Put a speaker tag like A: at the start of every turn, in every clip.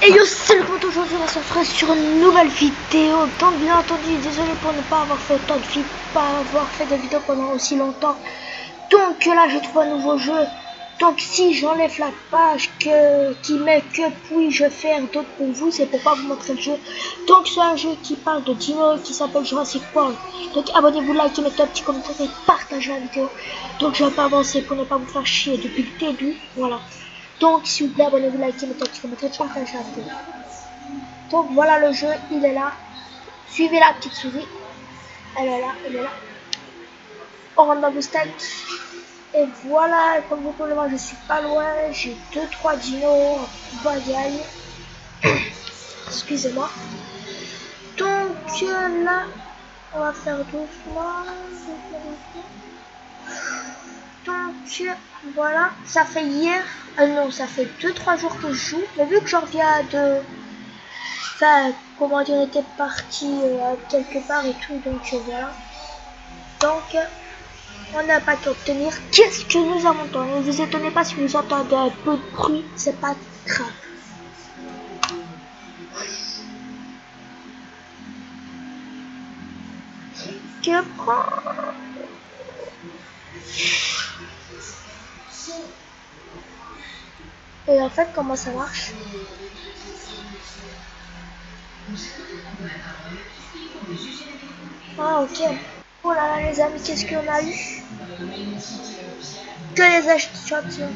A: Et yo, c'est le pote, aujourd'hui on va se retrouver sur une nouvelle vidéo. Donc bien entendu, désolé pour ne pas avoir fait autant de vidéos, pas avoir fait de vidéos pendant aussi longtemps. Donc là je trouve un nouveau jeu. Donc si j'enlève la page qui met que puis-je faire d'autres pour vous, c'est pour pas vous montrer le jeu. Donc c'est un jeu qui parle de dino qui s'appelle Jurassic World. Donc abonnez-vous, likez, mettez un petit commentaire et partagez la vidéo. Donc je vais pas avancer pour ne pas vous faire chier depuis le début. Voilà. Donc s'il vous plaît, abonnez-vous, likez, mettez un petit commentaire et partagez la vidéo. Donc voilà le jeu, il est là. Suivez la petite souris. Elle est là, elle est là. On rentre dans le stade. Et voilà, comme vous pouvez le voir, je suis pas loin. J'ai 2-3 dinos bagaille. Excusez-moi. Donc là, on va faire doucement. Donc voilà, ça fait hier. Non, ça fait 2-3 jours que je joue. Mais vu que j'en reviens de. Enfin, comment dire, était parti quelque part et tout. Donc voilà. Donc. On n'a pas qu'à obtenir. Qu'est-ce que nous avons entendu? Ne vous étonnez pas si vous entendez un peu de bruit, c'est pas grave. Que prend? Et en fait, comment ça marche? Ah, ok. Oh là là, les amis, qu'est-ce qu'on a eu? Que les échantillons.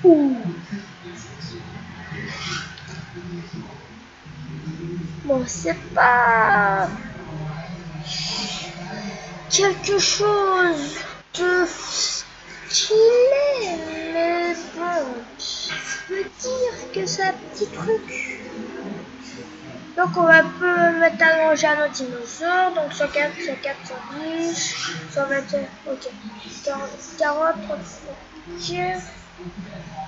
A: Ouh. Bon, c'est pas quelque chose de stylé, mais bon, je peux dire que c'est un petit truc. Donc on va un peu mettre à manger à nos dinosaures. Donc 104, 104, 110, 121, ok. 40, 30, ok.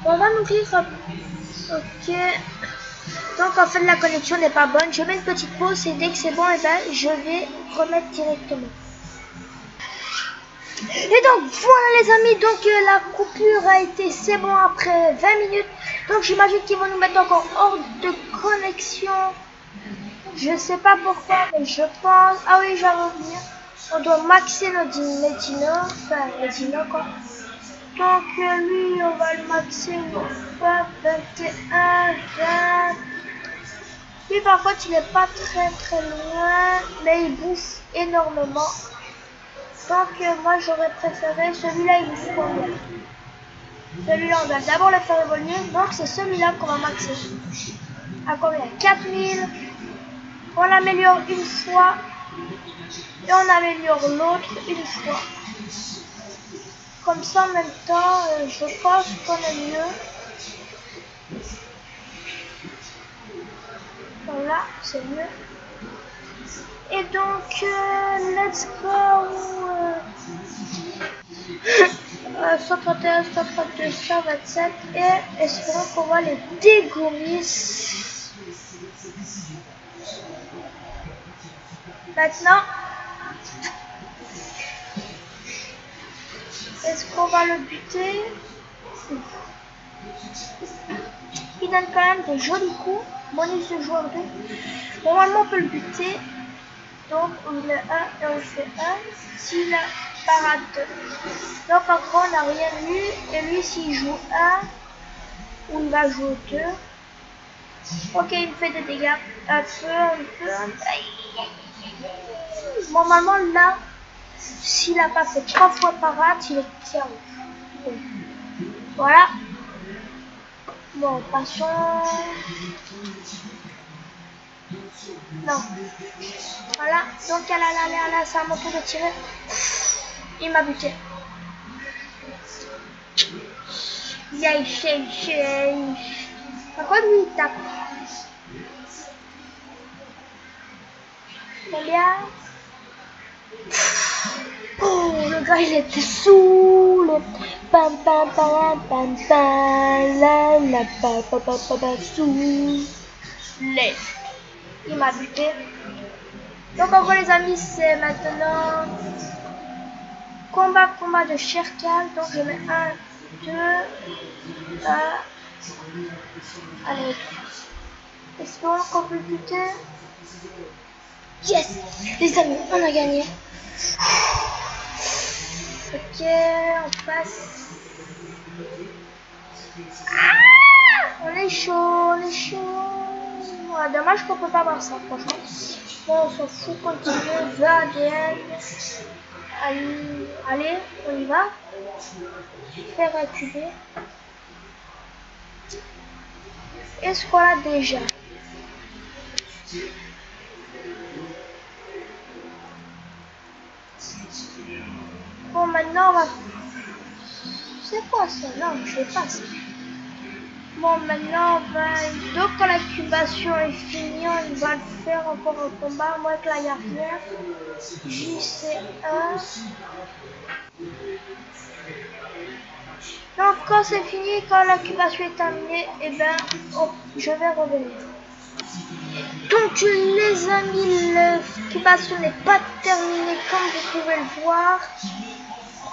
A: On va m'ouvrir, ok. Donc en fait la connexion n'est pas bonne. Je mets une petite pause et dès que c'est bon, et ben, je vais remettre directement. Et donc voilà les amis, donc la coupure a été, c'est bon, après 20 minutes. Donc j'imagine qu'ils vont nous mettre encore hors de connexion. Je sais pas pourquoi, mais je pense. Ah oui, je vais revenir. On doit maxer nos dinos, enfin les dinos quoi. Donc lui, on va le maxer au 21, 20. Lui par contre, il est pas très loin, mais il bouffe énormément. Donc moi, j'aurais préféré celui-là, il bouffe combien? Celui-là, on va d'abord le faire évoluer. Donc c'est celui-là qu'on va maxer. À combien? 4000. On l'améliore une fois et on améliore l'autre une fois. Comme ça en même temps, je pense qu'on est mieux. Voilà, c'est mieux. Et donc, let's go. 131, 132, 127 et espérons qu'on va les dégommer. Maintenant, est-ce qu'on va le buter? Il donne quand même de jolis coups. Bonus de joueur 2. Normalement, on peut le buter. Donc, on met 1 et on fait 1. S'il a parade 2. Donc, en gros, on n'a rien eu. Et lui, s'il joue 1, ou il va jouer 2. Ok, il me fait des dégâts. Un peu. Normalement, là, s'il n'a pas fait 3 fois parade, il est KO. Voilà. Bon, passons. Non. Voilà. Donc, là, c'est à mon tour de tirer. Il m'a buté. Par contre, lui, il tape. Combien? Oh, le gars, il était saoul. Pam pam pam pam pam la la pa pa pa pa pa saoul. Il m'a buté. Donc en gros les amis, c'est maintenant combat de Sherkal. Donc je mets 1, 2, 1, Allez, espérons qu'on peut buter. Yes, les amis, on a gagné. Ok, on passe. Ah, on est chaud, on est chaud. Ouais, dommage qu'on peut pas voir ça, franchement. Bon, on s'en fout, continue, VADN. Allez, on y va. Faire activer. Est-ce qu'on l'a déjà? Bon, maintenant on va... C'est quoi ça? Non, je sais pas ça. Bon, maintenant on va... Donc quand l'incubation est finie, on va faire encore un combat. Moi avec la gardienne. JC1. Donc quand c'est fini, quand l'incubation est terminée, et ben je vais revenir. Donc les amis, l'incubation n'est pas terminée comme vous pouvez le voir.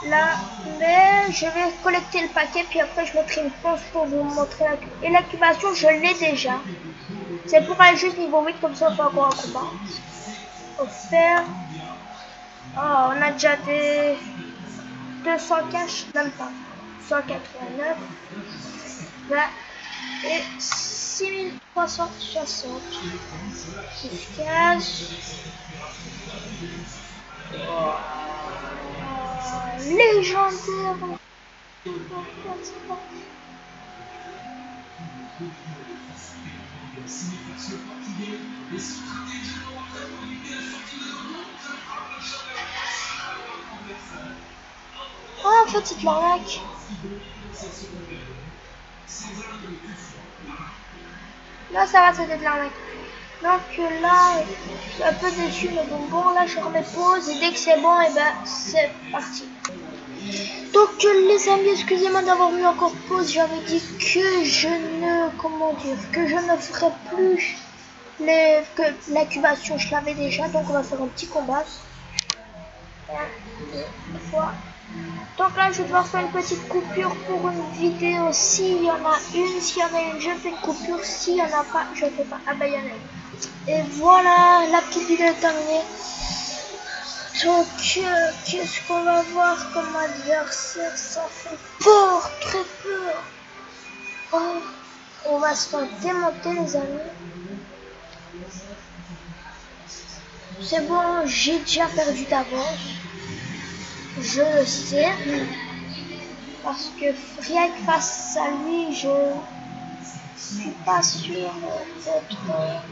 A: Là, mais je vais collecter le paquet puis après je mettrai une pause pour vous montrer et l'incubation je l'ai déjà. C'est pour aller juste niveau 8 comme ça on fait encore un combat. Offert. Oh, on a déjà des 200 cash, même pas. 189, 20 et 6360. 15. Oh. Légendaire. Oh, en fait, c'est de l'arnaque. Là, ça va, c'était de l'arnaque. Donc là, je suis un peu déçu, mais bon, là, je remets pause et dès que c'est bon, et ben, c'est parti. Donc les amis, excusez-moi d'avoir mis encore pause, j'avais dit que je ne, comment dire, que je ne ferai plus que l'incubation, je l'avais déjà, donc on va faire un petit combat. 1, 2, 3. Donc là, je vais devoir faire une petite coupure pour une vidéo. S'il y en a une, s'il y en a une, je fais une coupure. S'il n'y en a pas, je fais pas. Ah bah, il y en a une. Et voilà, la petite vidéo est terminée. Donc, qu'est-ce qu'on va voir comme adversaire? Ça fait peur, très peur. Oh, on va se faire démonter, les amis. C'est bon, j'ai déjà perdu d'avance. Je le sais. Parce que rien que face à lui, je suis pas sûr d'être...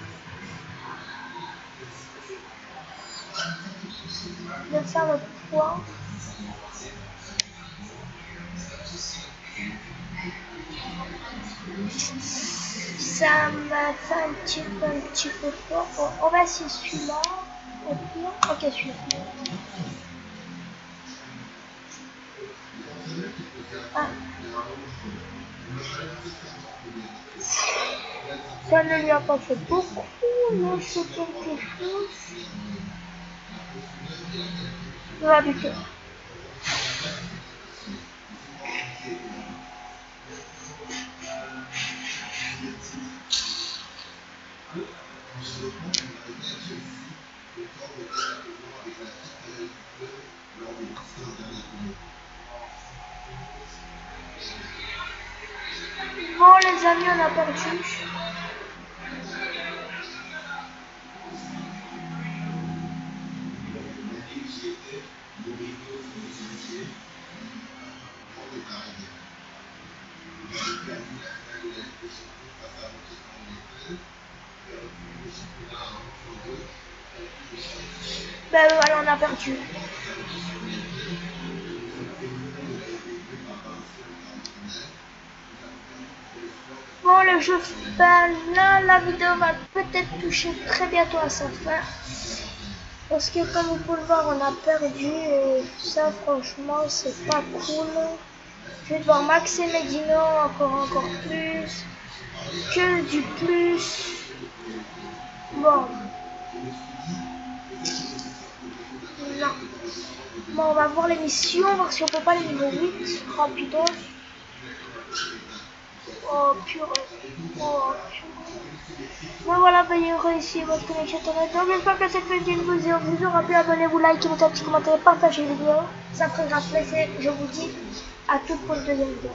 A: de faire le point. Ça m'a fait un petit peu peur. Bon, on va essayer celui-là. Au pire. Ok, celui-là. Ah. Ça ne lui a pas fait beaucoup. Là, c'est quelque chose. On va buter. Bon les amis, on a perdu. Ben voilà, on a perdu. Bon, le jeu, ben là, la vidéo va peut-être toucher très bientôt à sa fin. Parce que comme vous pouvez le voir, on a perdu et ça, franchement, c'est pas cool. Je vais devoir maxer mes dinos encore plus. Que du plus. Bon. Non. Bon, on va voir les missions, voir si on peut pas les niveau 8 rapidos. Oh purée. Oh purée. Bon voilà, veuillez réussir votre connexion internet. Donc j'espère que cette vidéo vous aura plu. Abonnez-vous, likez, mettez un petit commentaire, partagez la vidéo. Ça ferait grave plaisir. Je vous dis à toutes pour une deuxième vidéo.